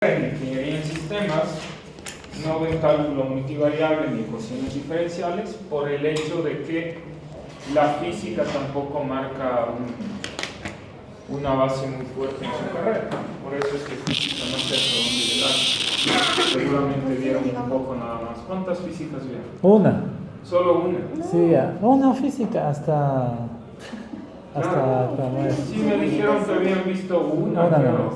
En ingeniería en sistemas no ven cálculo multivariable ni ecuaciones diferenciales por el hecho de que la física tampoco marca una base muy fuerte en su carrera. Por eso es que física no sé hasta dónde llegar. Seguramente vieron un poco nada más. ¿Cuántas físicas vieron? Una. Solo una. Sí, una física hasta Claro. Sí, me dijeron que habían visto una, nada pero, más.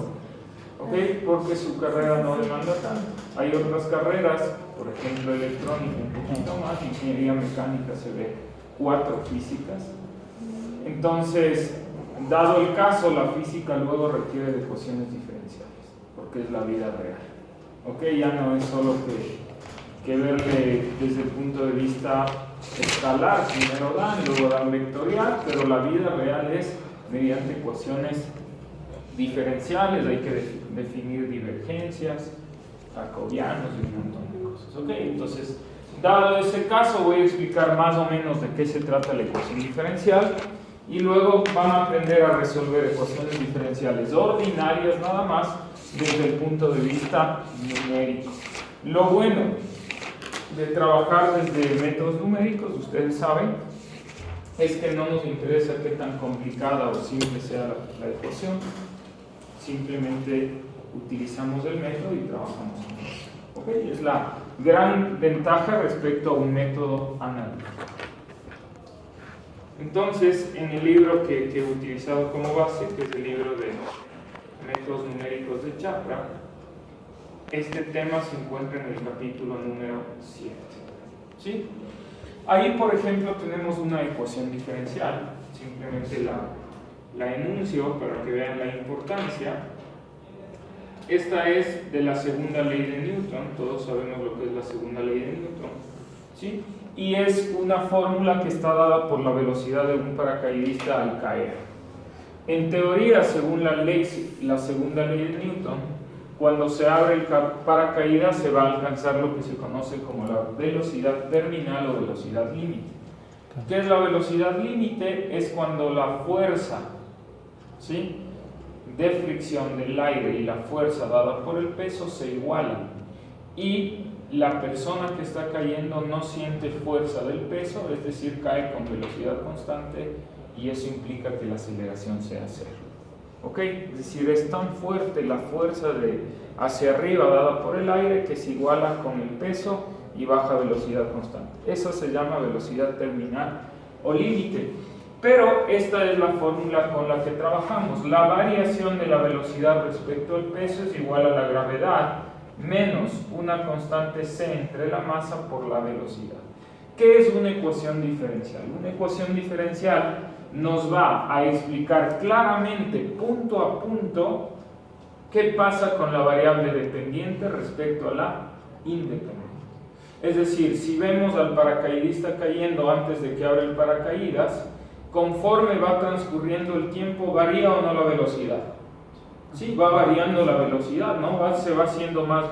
¿ok? Porque su carrera no demanda tanto. Hay otras carreras, por ejemplo electrónica un poquito más, ingeniería mecánica se ve 4 físicas. Entonces, dado el caso, la física luego requiere de ecuaciones diferenciales, porque es la vida real. ¿Ok? Ya no es solo que verle desde el punto de vista escalar, primero dan, luego dan vectorial, pero la vida real es mediante ecuaciones diferenciales, hay que definir divergencias, jacobianos y un montón de cosas. ¿Ok? Entonces, dado ese caso, voy a explicar más o menos de qué se trata la ecuación diferencial y luego van a aprender a resolver ecuaciones diferenciales ordinarias nada más desde el punto de vista numérico. Lo bueno de trabajar desde métodos numéricos, ustedes saben, es que no nos interesa qué tan complicada o simple sea la ecuación, simplemente utilizamos el método y trabajamos con eso. ¿Okay? Es la gran ventaja respecto a un método analítico. Entonces, en el libro que he utilizado como base, que es el libro de métodos numéricos de Chapra, este tema se encuentra en el capítulo número 7. ¿Sí? Ahí, por ejemplo, tenemos una ecuación diferencial. Simplemente la enuncio para que vean la importancia. Esta es de la segunda ley de Newton. Todos sabemos lo que es la segunda ley de Newton. ¿Sí? Y es una fórmula que está dada por la velocidad de un paracaidista al caer. En teoría, según la segunda ley de Newton, cuando se abre el paracaídas se va a alcanzar lo que se conoce como la velocidad terminal o velocidad límite. ¿Qué es la velocidad límite? Es cuando la fuerza, ¿sí?, de fricción del aire y la fuerza dada por el peso se igualan y la persona que está cayendo no siente fuerza del peso, es decir, cae con velocidad constante y eso implica que la aceleración sea cero. ¿Ok? Es decir, es tan fuerte la fuerza hacia arriba dada por el aire que se iguala con el peso y baja velocidad constante. Eso se llama velocidad terminal o límite. Pero esta es la fórmula con la que trabajamos. La variación de la velocidad respecto al peso es igual a la gravedad menos una constante c entre la masa por la velocidad. ¿Qué es una ecuación diferencial? Una ecuación diferencial nos va a explicar claramente, punto a punto, qué pasa con la variable dependiente respecto a la independiente. Es decir, si vemos al paracaidista cayendo antes de que abra el paracaídas, conforme va transcurriendo el tiempo, ¿varía o no la velocidad? Sí, va variando la velocidad, ¿no? Se va haciendo más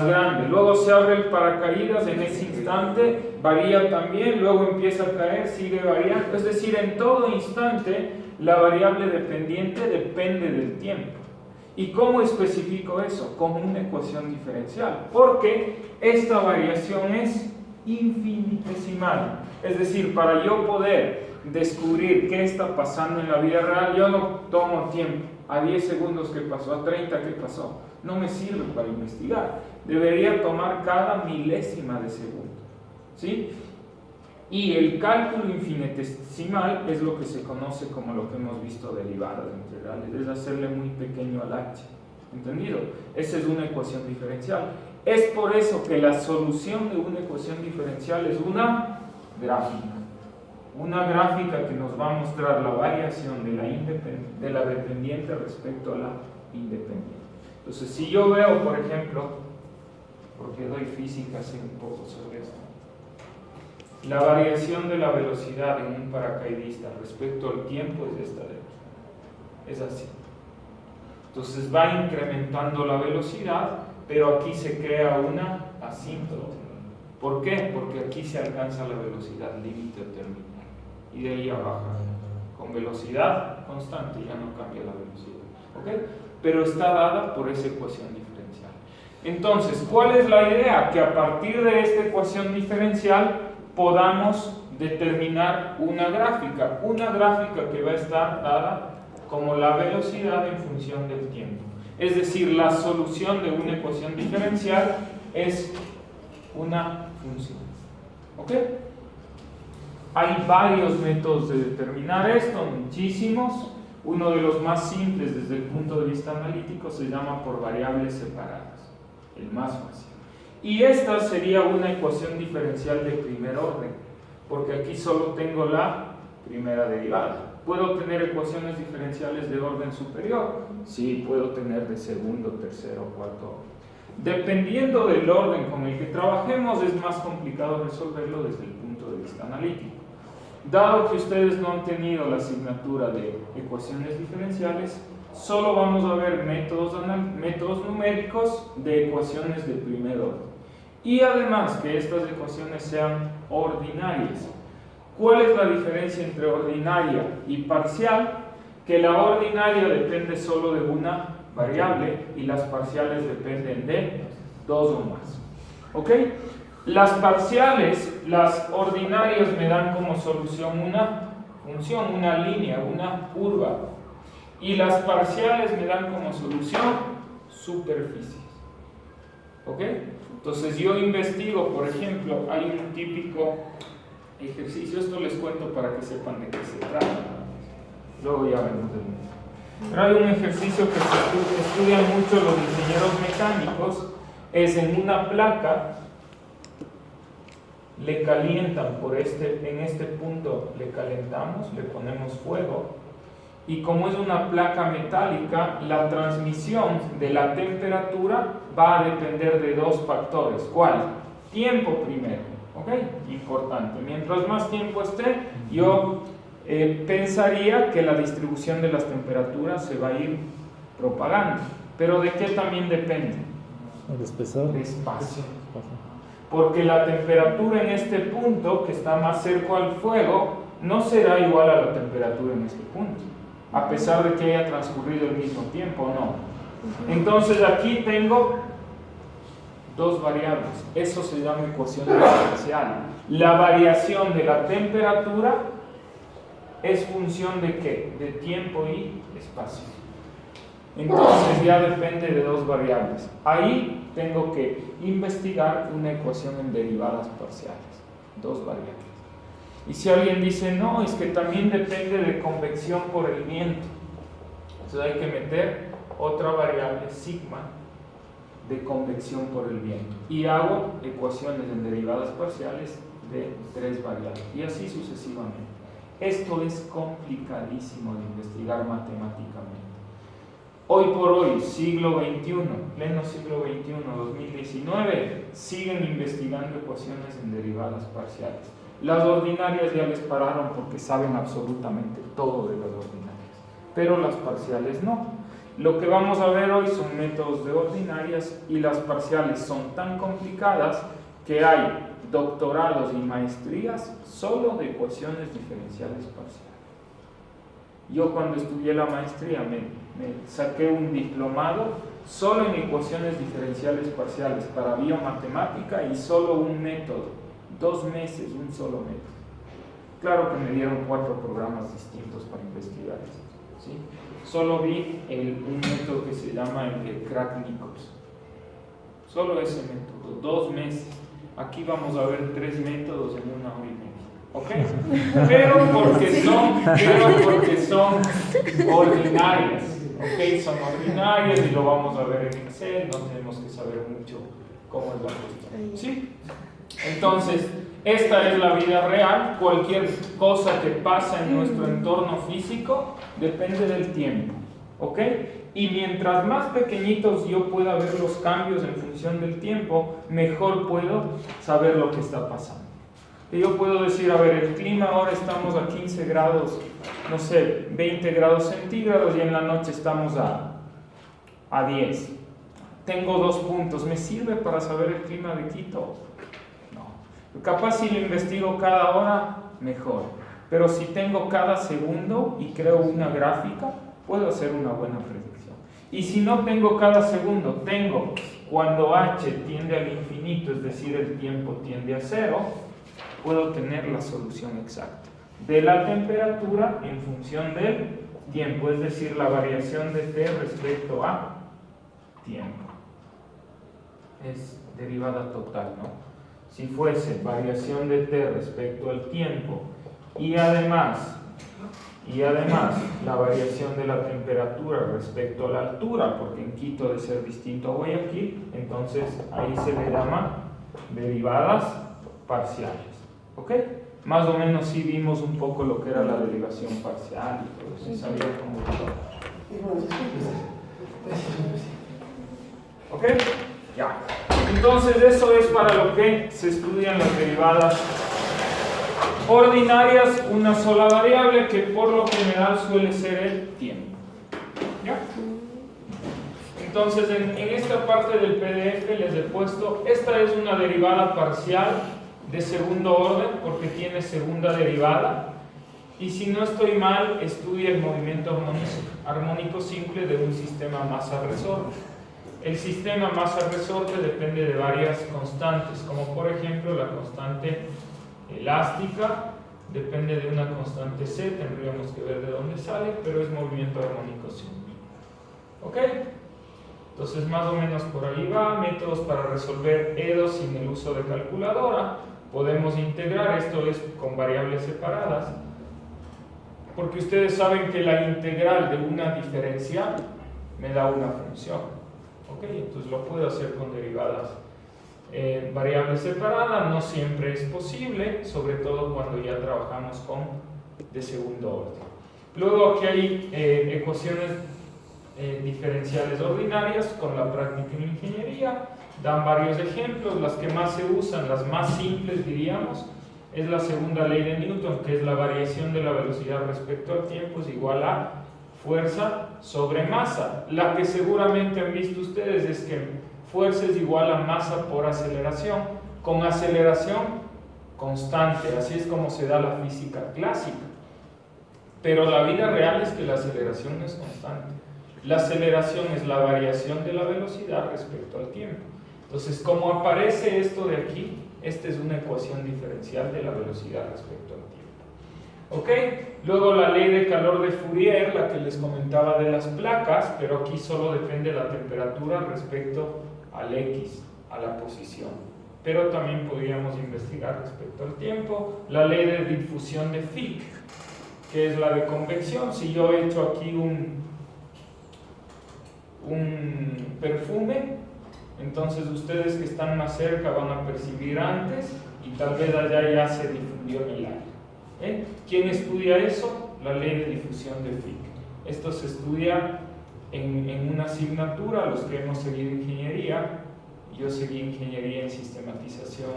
grande. Luego se abre el paracaídas, en ese instante varía también, luego empieza a caer, sigue variando. Es decir, en todo instante la variable dependiente depende del tiempo. ¿Y cómo especifico eso? Con una ecuación diferencial, porque esta variación es infinitesimal. Es decir, para yo poder descubrir qué está pasando en la vida real, yo no tomo tiempo. A 10 segundos que pasó, a 30 que pasó, no me sirve para investigar. Debería tomar cada milésima de segundo. ¿Sí? Y el cálculo infinitesimal es lo que se conoce como lo que hemos visto derivadas integrales, es hacerle muy pequeño al h. ¿Entendido? Esa es una ecuación diferencial. Es por eso que la solución de una ecuación diferencial es una gráfica. Una gráfica que nos va a mostrar la variación de la dependiente respecto a la independiente. Entonces, si yo veo, por ejemplo, porque doy física, sé un poco sobre esto, la variación de la velocidad en un paracaidista respecto al tiempo es esta de aquí. Es así. Entonces va incrementando la velocidad, pero aquí se crea una asíntota. ¿Por qué? Porque aquí se alcanza la velocidad límite o terminal. Y de ahí a baja. Con velocidad constante ya no cambia la velocidad. ¿Ok? pero está dada por esa ecuación diferencial. Entonces, ¿cuál es la idea? Que a partir de esta ecuación diferencial podamos determinar una gráfica que va a estar dada como la velocidad en función del tiempo. Es decir, la solución de una ecuación diferencial es una función. ¿Ok? Hay varios métodos de determinar esto, muchísimos. Uno de los más simples desde el punto de vista analítico se llama por variables separadas, el más fácil. Y esta sería una ecuación diferencial de primer orden, porque aquí solo tengo la primera derivada. ¿Puedo tener ecuaciones diferenciales de orden superior? Sí, puedo tener de segundo, tercero, cuarto orden. Dependiendo del orden con el que trabajemos, es más complicado resolverlo desde el punto de vista analítico. Dado que ustedes no han tenido la asignatura de ecuaciones diferenciales, solo vamos a ver métodos numéricos de ecuaciones de primer orden. Y además que estas ecuaciones sean ordinarias. ¿Cuál es la diferencia entre ordinaria y parcial? Que la ordinaria depende solo de una variable y las parciales dependen de dos o más. ¿Ok? Las parciales, las ordinarias me dan como solución una función, una línea, una curva. Y las parciales me dan como solución superficies. ¿Ok? Entonces yo investigo, por ejemplo, hay un típico ejercicio, esto les cuento para que sepan de qué se trata. Luego ya vemos del mismo. Pero hay un ejercicio que estudian mucho los ingenieros mecánicos, es en una placa, le calientan en este punto le calentamos, le ponemos fuego, y como es una placa metálica, la transmisión de la temperatura va a depender de dos factores. ¿Cuál? Tiempo primero, ¿ok? Importante. Mientras más tiempo esté, yo pensaría que la distribución de las temperaturas se va a ir propagando. ¿Pero de qué también depende? El espesor. De espacio. Porque la temperatura en este punto, que está más cerca al fuego, no será igual a la temperatura en este punto, a pesar de que haya transcurrido el mismo tiempo, no. Entonces aquí tengo dos variables, eso se llama ecuación diferencial. La variación de la temperatura es función de ¿qué? De tiempo y espacio. Entonces ya depende de dos variables. Ahí tengo que investigar una ecuación en derivadas parciales, dos variables. Y si alguien dice, no, es que también depende de convección por el viento, entonces hay que meter otra variable, sigma, de convección por el viento. Y hago ecuaciones en derivadas parciales de tres variables, y así sucesivamente. Esto es complicadísimo de investigar matemáticamente. Hoy por hoy, siglo XXI, pleno siglo XXI, 2019, siguen investigando ecuaciones en derivadas parciales. Las ordinarias ya les pararon porque saben absolutamente todo de las ordinarias, pero las parciales no. Lo que vamos a ver hoy son métodos de ordinarias, y las parciales son tan complicadas que hay doctorados y maestrías solo de ecuaciones diferenciales parciales. Yo cuando estudié la maestría me saqué un diplomado solo en ecuaciones diferenciales parciales para biomatemática, y solo un método, 2 meses, un solo método. Claro que me dieron 4 programas distintos para investigar esto, ¿sí? Solo vi un método que se llama el de Crack-Nichols, solo ese método, 2 meses. Aquí vamos a ver 3 métodos en 1 hora y media. ¿Ok? Pero porque son ordinarias. ¿Ok? Son ordinarias y lo vamos a ver en Excel, no tenemos que saber mucho cómo es la cuestión. ¿Sí? Entonces, esta es la vida real. Cualquier cosa que pasa en nuestro entorno físico depende del tiempo. ¿Ok? Y mientras más pequeñitos yo pueda ver los cambios en función del tiempo, mejor puedo saber lo que está pasando. Y yo puedo decir, a ver, el clima ahora estamos a 15 grados, no sé, 20 grados centígrados, y en la noche estamos a 10. Tengo 2 puntos, ¿me sirve para saber el clima de Quito? No. Capaz si lo investigo cada hora, mejor. Pero si tengo cada segundo y creo una gráfica, puedo hacer una buena predicción. Y si no tengo cada segundo, tengo cuando h tiende al infinito, es decir, el tiempo tiende a cero, puedo tener la solución exacta de la temperatura en función del tiempo, es decir, la variación de t respecto a tiempo. Es derivada total, ¿no? Si fuese variación de t respecto al tiempo y además la variación de la temperatura respecto a la altura, porque en Quito de ser distinto a Guayaquil, entonces ahí se le llama derivadas parciales. ¿Ok? Más o menos sí vimos un poco lo que era la derivación parcial y todo eso, sabía cómo ¿ok? Ya. Entonces eso es para lo que se estudian las derivadas ordinarias, una sola variable que por lo general suele ser el tiempo. ¿Ya? Entonces en esta parte del PDF les he puesto, esta es una derivada parcial de segundo orden porque tiene segunda derivada, y si no estoy mal, estudia el movimiento armónico simple de un sistema masa-resorte. El sistema masa-resorte depende de varias constantes, como por ejemplo la constante elástica, depende de una constante C, tendríamos que ver de dónde sale, pero es movimiento armónico simple. ¿Ok? Entonces más o menos por ahí va. Métodos para resolver EDO sin el uso de calculadora. Podemos integrar, esto es con variables separadas, porque ustedes saben que la integral de una diferencial me da una función. ¿Ok? Entonces lo puedo hacer con derivadas variables separadas. No siempre es posible, sobre todo cuando ya trabajamos con de segundo orden. Luego aquí hay ecuaciones diferenciales ordinarias con la práctica en ingeniería. Dan varios ejemplos. Las que más se usan, las más simples diríamos, es la segunda ley de Newton, que es la variación de la velocidad respecto al tiempo es igual a fuerza sobre masa. La que seguramente han visto ustedes es que fuerza es igual a masa por aceleración, con aceleración constante. Así es como se da la física clásica. Pero la vida real es que la aceleración no es constante. La aceleración es la variación de la velocidad respecto al tiempo. Entonces, como aparece esto de aquí, esta es una ecuación diferencial de la velocidad respecto al tiempo. ¿Ok? Luego la ley de calor de Fourier, la que les comentaba de las placas, pero aquí solo depende la temperatura respecto al X, a la posición. Pero también podríamos investigar respecto al tiempo. La ley de difusión de Fick, que es la de convección. Si yo he hecho aquí un perfume, entonces ustedes que están más cerca van a percibir antes y tal vez allá ya se difundió en el aire. ¿Quién estudia eso? La ley de difusión de Fick. Esto se estudia en una asignatura. Los que hemos seguido ingeniería, yo seguí ingeniería en sistematización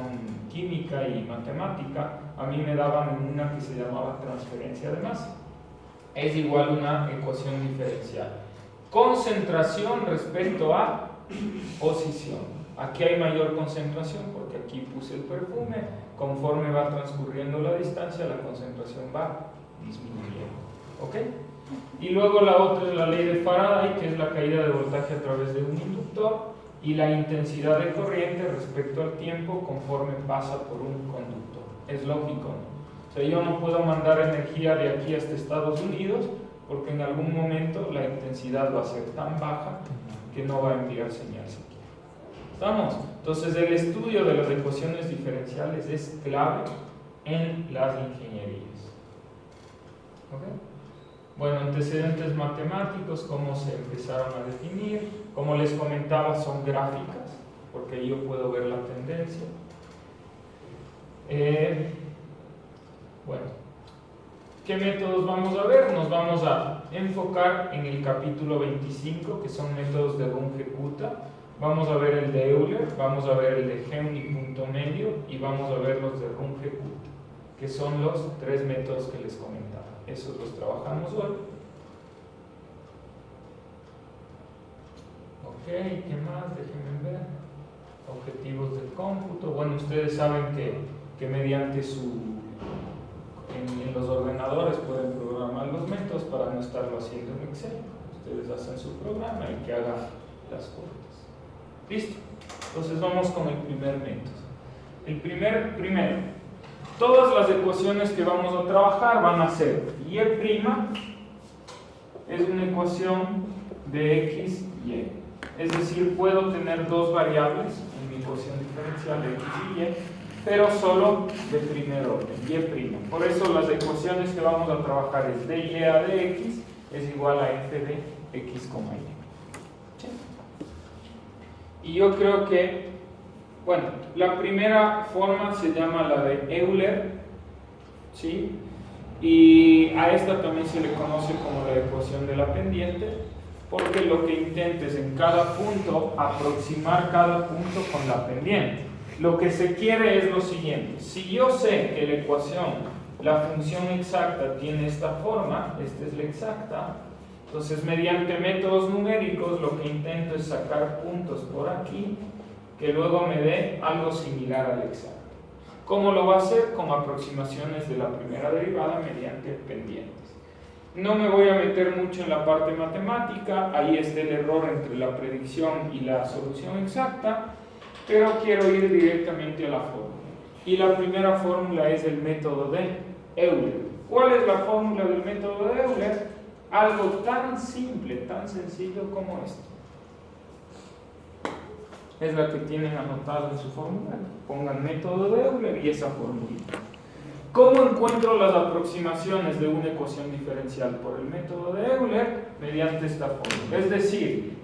química y matemática, a mí me daban una que se llamaba transferencia de masa. Es igual a una ecuación diferencial. Concentración respecto a posición. Aquí hay mayor concentración porque aquí puse el perfume. Conforme va transcurriendo la distancia, la concentración va disminuyendo. ¿Ok? Y luego la otra es la ley de Faraday, que es la caída de voltaje a través de un inductor, y la intensidad de corriente respecto al tiempo conforme pasa por un conductor. Es lógico, ¿no? O sea, yo no puedo mandar energía de aquí hasta Estados Unidos porque en algún momento la intensidad va a ser tan baja que no va a enviar señal siquiera. ¿Estamos? Entonces el estudio de las ecuaciones diferenciales es clave en las ingenierías. ¿Ok? Bueno, antecedentes matemáticos, cómo se empezaron a definir. Como les comentaba, son gráficas, porque ahí yo puedo ver la tendencia. Bueno, ¿qué métodos vamos a ver? Nos vamos a enfocar en el capítulo 25, que son métodos de Runge-Kutta. Vamos a ver el de Euler, vamos a ver el de Heun y punto medio, y vamos a ver los de Runge-Kutta, que son los tres métodos que les comentaba. Esos los trabajamos hoy. Ok, ¿qué más? Déjenme ver. Objetivos del cómputo. Bueno, ustedes saben que mediante en los ordenadores pueden programar los métodos para no estarlo haciendo en Excel. ustedes hacen su programa y que haga las cuentas. ¿Listo? Entonces vamos con el primer método. Primero, todas las ecuaciones que vamos a trabajar van a ser y' es una ecuación de x, y. Es decir, puedo tener dos variables en mi ecuación diferencial de x y y, pero solo de primer orden, y'. Por eso las ecuaciones que vamos a trabajar es dy a de x es igual a f de x, y. ¿Sí? Y yo creo que, bueno, la primera forma se llama la de Euler, ¿sí? Y a esta también se le conoce como la ecuación de la pendiente, porque lo que intenta es en cada punto aproximar cada punto con la pendiente. Lo que se quiere es lo siguiente: si yo sé que la ecuación, la función exacta tiene esta forma, esta es la exacta, entonces mediante métodos numéricos lo que intento es sacar puntos por aquí que luego me dé algo similar al exacto. ¿Cómo lo va a hacer? Con aproximaciones de la primera derivada mediante pendientes. No me voy a meter mucho en la parte matemática, ahí está el error entre la predicción y la solución exacta, pero quiero ir directamente a la fórmula. Y la primera fórmula es el método de Euler. ¿Cuál es la fórmula del método de Euler? Algo tan simple, tan sencillo como esto. Es la que tienen anotada en su formulario. Pongan método de Euler y esa formulita. ¿Cómo encuentro las aproximaciones de una ecuación diferencial por el método de Euler? Mediante esta fórmula. Es decir,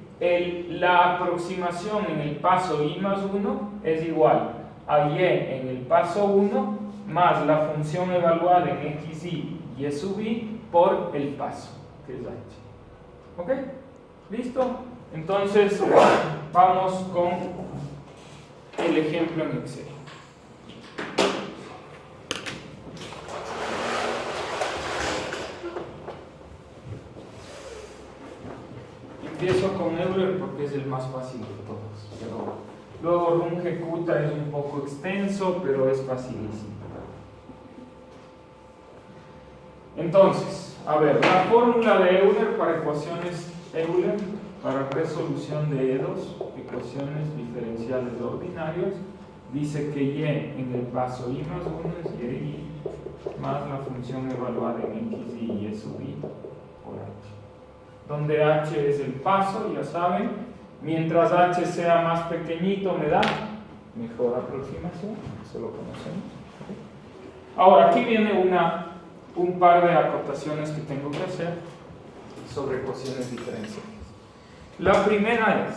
la aproximación en el paso i más 1 es igual a y en el paso 1 más la función evaluada en xy y sub i por el paso, que es h. ¿Ok? ¿Listo? Entonces, vamos con el ejemplo en Excel. Empiezo con Euler porque es el más fácil de todos, pero luego Runge-Kutta es un poco extenso, pero es facilísimo. Entonces, a ver, la fórmula de Euler para ecuaciones Euler para resolución de E2, ecuaciones diferenciales ordinarias, dice que y en el paso i más 1 es y más la función evaluada en x y sub i por h. Donde h es el paso, ya saben, mientras h sea más pequeñito me da mejor aproximación, eso lo conocemos. Ahora, aquí viene un par de acotaciones que tengo que hacer sobre ecuaciones diferenciales. La primera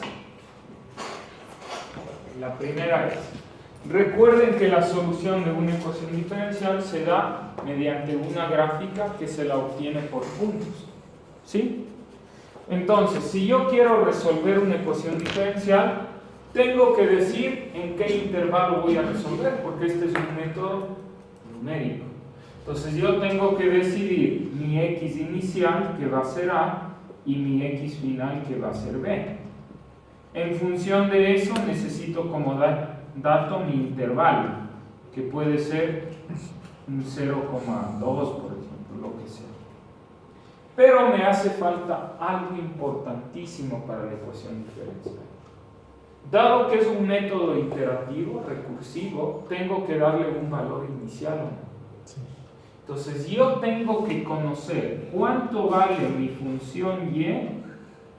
es, recuerden que la solución de una ecuación diferencial se da mediante una gráfica que se la obtiene por puntos, ¿sí? Entonces, si yo quiero resolver una ecuación diferencial, tengo que decir en qué intervalo voy a resolver, porque este es un método numérico. Entonces yo tengo que decidir mi x inicial, que va a ser a, y mi x final, que va a ser b. En función de eso necesito como dato mi intervalo, que puede ser un 0,2, por ejemplo, lo que sea. Pero me hace falta algo importantísimo para la ecuación diferencial. Dado que es un método iterativo, recursivo, tengo que darle un valor inicial o no. Entonces yo tengo que conocer cuánto vale mi función y en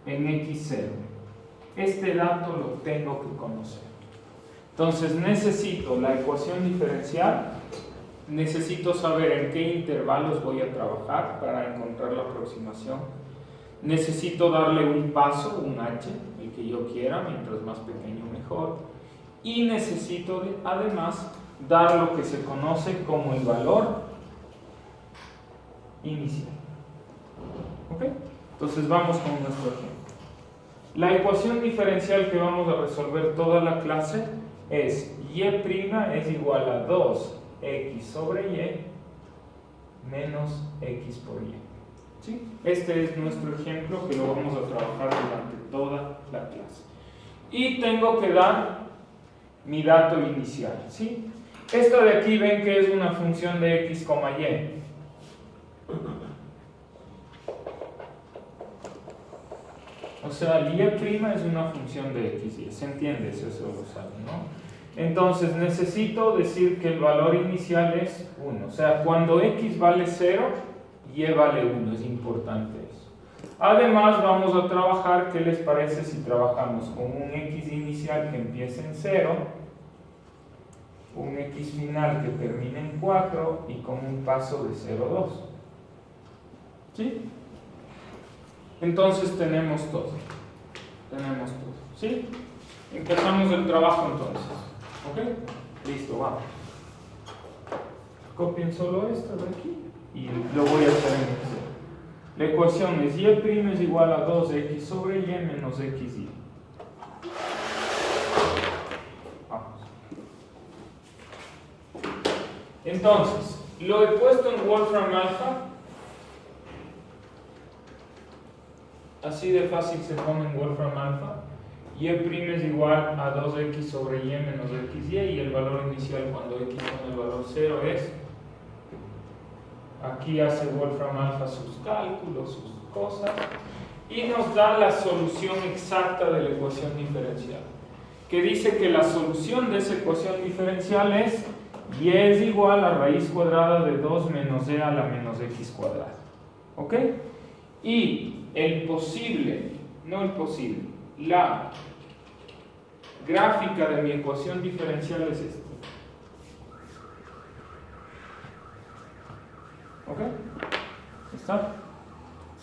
x0. Este dato lo tengo que conocer. Entonces necesito la ecuación diferencial, necesito saber en qué intervalos voy a trabajar para encontrar la aproximación. Necesito darle un paso, un h, el que yo quiera, mientras más pequeño mejor. Y necesito además dar lo que se conoce como el valor inicial. ¿Ok? Entonces vamos con nuestro ejemplo. La ecuación diferencial que vamos a resolver toda la clase es y' es igual a 2x sobre y menos x por y. ¿Sí? Este es nuestro ejemplo que lo vamos a trabajar durante toda la clase. Y tengo que dar mi dato inicial. ¿Sí? Esto de aquí ven que es una función de x, y. O sea, el y' es una función de x, y se entiende, eso lo saben, ¿no? Entonces necesito decir que el valor inicial es 1. O sea, cuando x vale 0, y vale 1. Es importante eso. Además, vamos a trabajar, ¿qué les parece si trabajamos con un x inicial que empiece en 0, un x final que termine en 4 y con un paso de 0, 2? ¿Sí? Entonces tenemos todo. ¿Sí? Empezamos el trabajo entonces. ¿Ok? Listo, vamos. Copien solo esto de aquí y lo voy a hacer en Excel. La ecuación es y' es igual a 2x sobre y menos xy. Vamos. Entonces, lo he puesto en Wolfram Alpha. Así de fácil se pone en Wolfram Alpha. Y' es igual a 2x sobre y menos xy, y el valor inicial cuando x con el valor 0 es, aquí hace Wolfram Alpha sus cálculos, sus cosas, y nos da la solución exacta de la ecuación diferencial, que dice que la solución de esa ecuación diferencial es y es igual a raíz cuadrada de 2 menos e a la menos x cuadrada. ¿Ok? Y la gráfica de mi ecuación diferencial es esta. ¿Ok? ¿Está?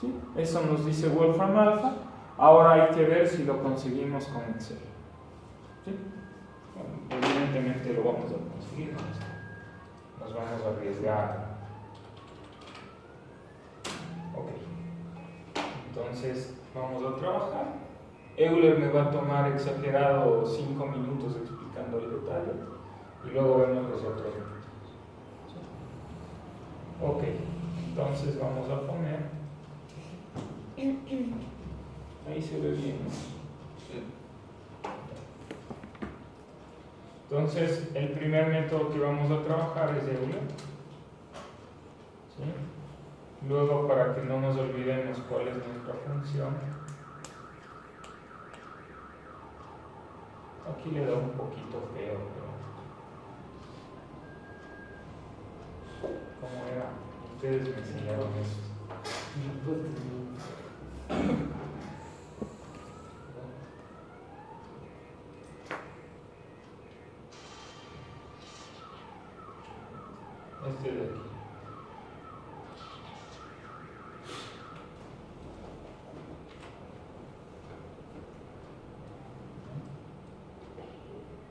¿Sí? Eso nos dice Wolfram Alpha. Ahora hay que ver si lo conseguimos con Excel. ¿Sí? Bueno, evidentemente lo vamos a conseguir. Nos vamos a arriesgar. Ok. Entonces, vamos a trabajar. Euler me va a tomar exagerado 5 minutos explicando el detalle y luego vemos los otros métodos. ¿Sí? Ok, entonces vamos a poner. Ahí se ve bien, ¿no? Sí. Entonces, el primer método que vamos a trabajar es Euler. ¿Sí? Luego, para que no nos olvidemos cuál es nuestra función. Aquí le da un poquito feo, pero ¿cómo era? Ustedes me enseñaron eso. Este de aquí.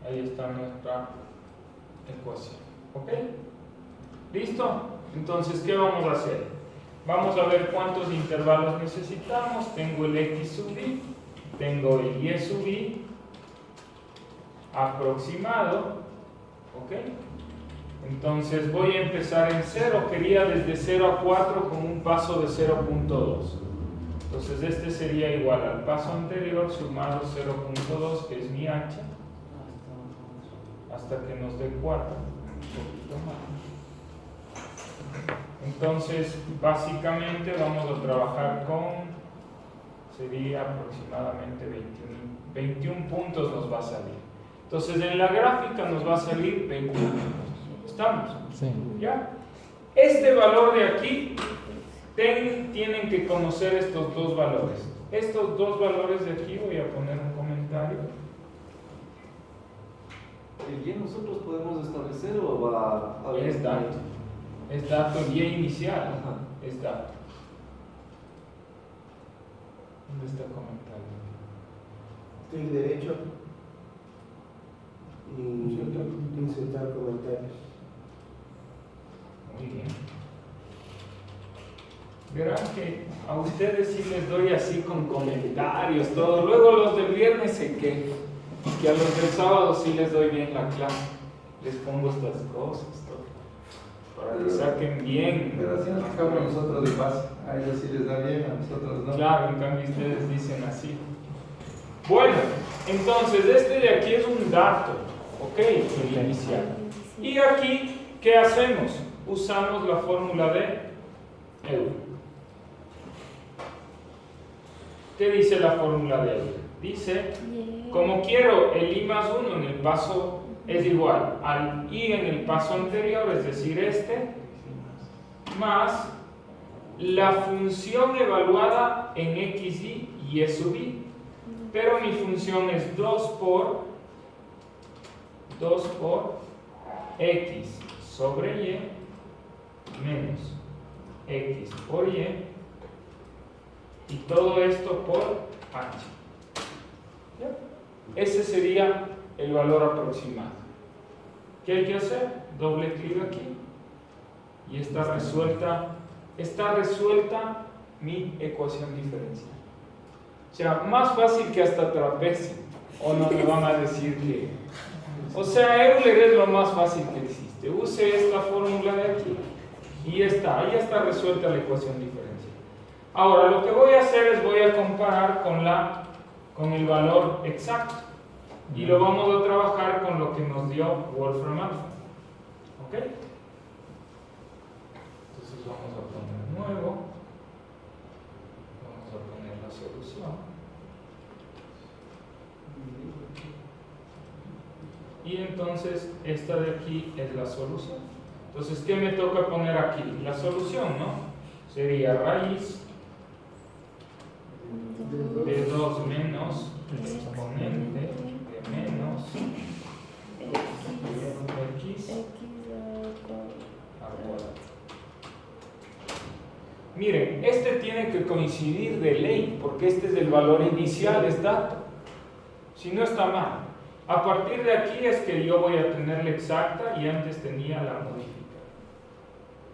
Ahí está nuestra ecuación. ¿Ok? ¿Listo? Entonces, ¿qué vamos a hacer? Vamos a ver cuántos intervalos necesitamos. Tengo el x sub i, tengo el y sub i aproximado. ¿Ok? Entonces voy a empezar en 0. Quería desde 0 a 4 con un paso de 0.2. Entonces este sería igual al paso anterior sumado 0.2, que es mi h, hasta que nos dé 4, un poquito más. Entonces, básicamente vamos a trabajar con, sería aproximadamente 21 puntos nos va a salir. Entonces, en la gráfica nos va a salir 21 puntos. ¿Estamos? Sí. ¿Ya? Este valor de aquí, tienen que conocer estos dos valores. Estos dos valores de aquí, voy a poner un comentario. ¿El y nosotros podemos establecer o va a haber? Es dato. Es dato y inicial. Ajá. Es dato. ¿Dónde está el comentario? Clic derecho y insertar comentarios. Muy bien. Verán que a ustedes sí les doy así con comentarios, todo. Luego los del viernes se quejan. Que a los del sábado sí les doy bien la clase. Les pongo estas cosas, todo, para que saquen bien. Pero así nos quejamos nosotros de paz. A ellos sí les da bien, a nosotros no. Claro, en cambio ustedes dicen así. Bueno, entonces este de aquí es un dato, ¿ok? El inicial. Y aquí, ¿qué hacemos? Usamos la fórmula de Euler. ¿Qué dice la fórmula de Euler? Dice, como quiero el i más 1 en el paso es igual al i en el paso anterior, es decir, este, más la función evaluada en xy y e sub i, pero mi función es 2 por x sobre y menos x por y todo esto por h. ¿Ya? Ese sería el valor aproximado. ¿Qué hay que hacer? Doble clic aquí y está resuelta mi ecuación diferencial. O sea, más fácil que hasta trapecio. O no me van a decir que... O sea, Euler es lo más fácil que existe. Use esta fórmula de aquí y ahí está resuelta la ecuación diferencial. Ahora, lo que voy a hacer es voy a comparar con el valor exacto. Y lo vamos a trabajar con lo que nos dio Wolfram Alpha. ¿Ok? Entonces vamos a poner nuevo. Vamos a poner la solución. Y entonces esta de aquí es la solución. Entonces, ¿qué me toca poner aquí? La solución, ¿no? Sería raíz de 2 menos exponente de menos x al cuadrado. Miren, este tiene que coincidir de ley, porque este es el valor inicial, es dato. Si no, está mal. A partir de aquí es que yo voy a tener la exacta y antes tenía la modificada.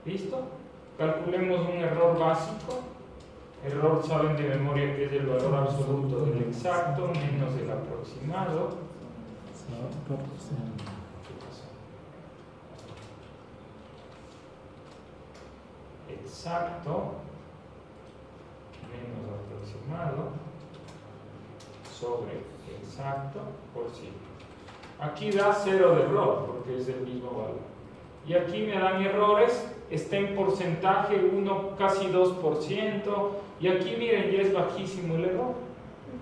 ¿Listo? Calculemos un error básico. Error, saben de memoria que es el valor absoluto del exacto menos del aproximado. ¿Qué pasó? Exacto menos aproximado sobre exacto por 100. Aquí da 0 de error porque es el mismo valor. Y aquí me dan errores, está en porcentaje 1, casi 2%. Y aquí miren, ya es bajísimo el error.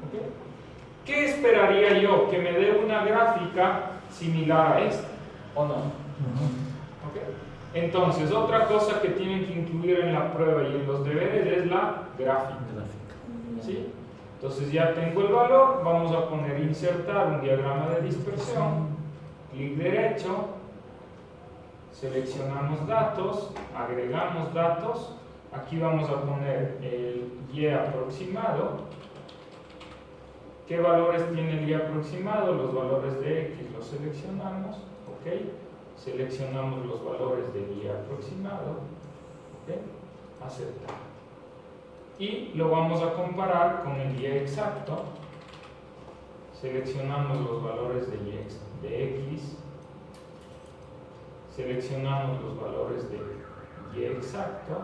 ¿Okay? ¿Qué esperaría yo? Que me dé una gráfica similar a esta, ¿o no? ¿Okay? Entonces, otra cosa que tienen que incluir en la prueba y en los deberes es la gráfica. ¿Sí? Entonces ya tengo el valor, vamos a poner insertar un diagrama de dispersión, clic derecho, seleccionamos datos, agregamos datos, aquí vamos a poner el y aproximado. ¿Qué valores tiene el y aproximado? Los valores de x los seleccionamos, ¿ok? Seleccionamos los valores del y aproximado, ¿ok? Aceptar. Y lo vamos a comparar con el y exacto. Seleccionamos los valores de x, seleccionamos los valores de y exacto,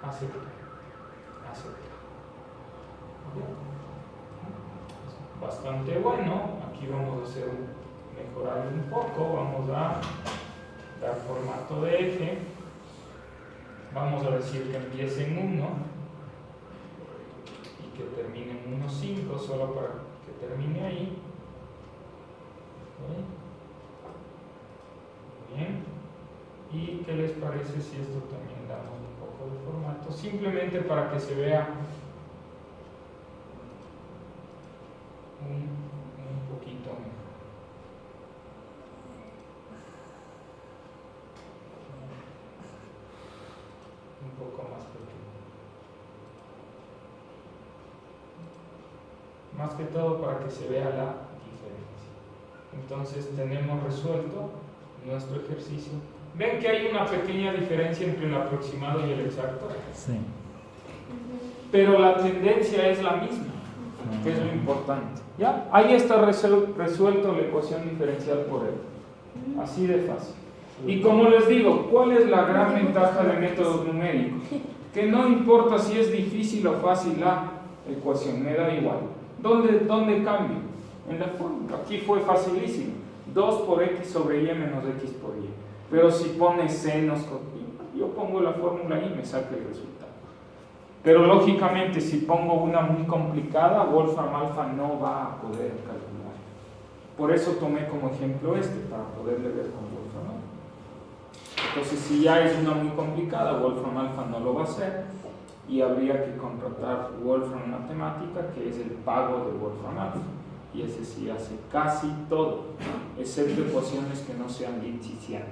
aceptar. Bastante bueno. Aquí vamos a hacer mejorar un poco, vamos a dar formato de eje. Vamos a decir que empiece en 1 y que termine en 1,5, solo para que termine ahí. Bien. ¿Y qué les parece si esto también damos un poco de formato? Simplemente para que se vea un poquito mejor. Un poco más pequeño. Más que todo para que se vea la diferencia. Entonces tenemos resuelto nuestro ejercicio. ¿Ven que hay una pequeña diferencia entre el aproximado y el exacto? Sí. Pero la tendencia es la misma, que es lo importante. ¿Ya? Ahí está resuelto la ecuación diferencial por él. Así de fácil. Y como les digo, ¿cuál es la gran ventaja de métodos numéricos? Que no importa si es difícil o fácil la ecuación, me da igual. ¿Dónde cambio? En la fórmula. Aquí fue facilísimo. 2 por x sobre y menos x por y. Pero si pones senos, yo pongo la fórmula y me saca el resultado. Pero lógicamente, si pongo una muy complicada, Wolfram Alpha no va a poder calcular. Por eso tomé como ejemplo este, para poderle ver con Wolfram Alpha. Entonces, si ya es una muy complicada, Wolfram Alpha no lo va a hacer y habría que contratar Wolfram Matemática, que es el pago de Wolfram Alpha. Y ese sí hace casi todo, excepto ecuaciones que no sean lipschitzianas.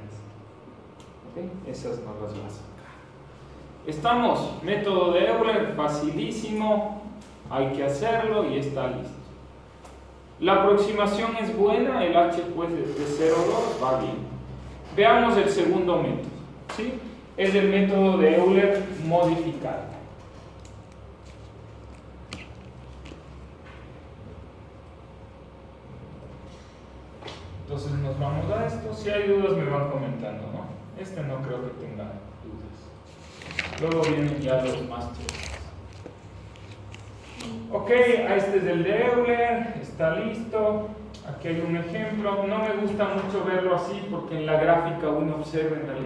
¿Okay? Esas no las vas a sacar. Estamos, método de Euler, facilísimo, hay que hacerlo y está listo. La aproximación es buena, el h pues de 0,2 va bien. Veamos el segundo método, ¿sí? Es el método de Euler modificado. Entonces nos vamos a esto. Si hay dudas me van comentando, ¿no? Este no creo que tenga dudas. Luego vienen ya los más chéveres. Ok, este es el de Euler, está listo. Aquí hay un ejemplo. No me gusta mucho verlo así porque en la gráfica uno observa en realidad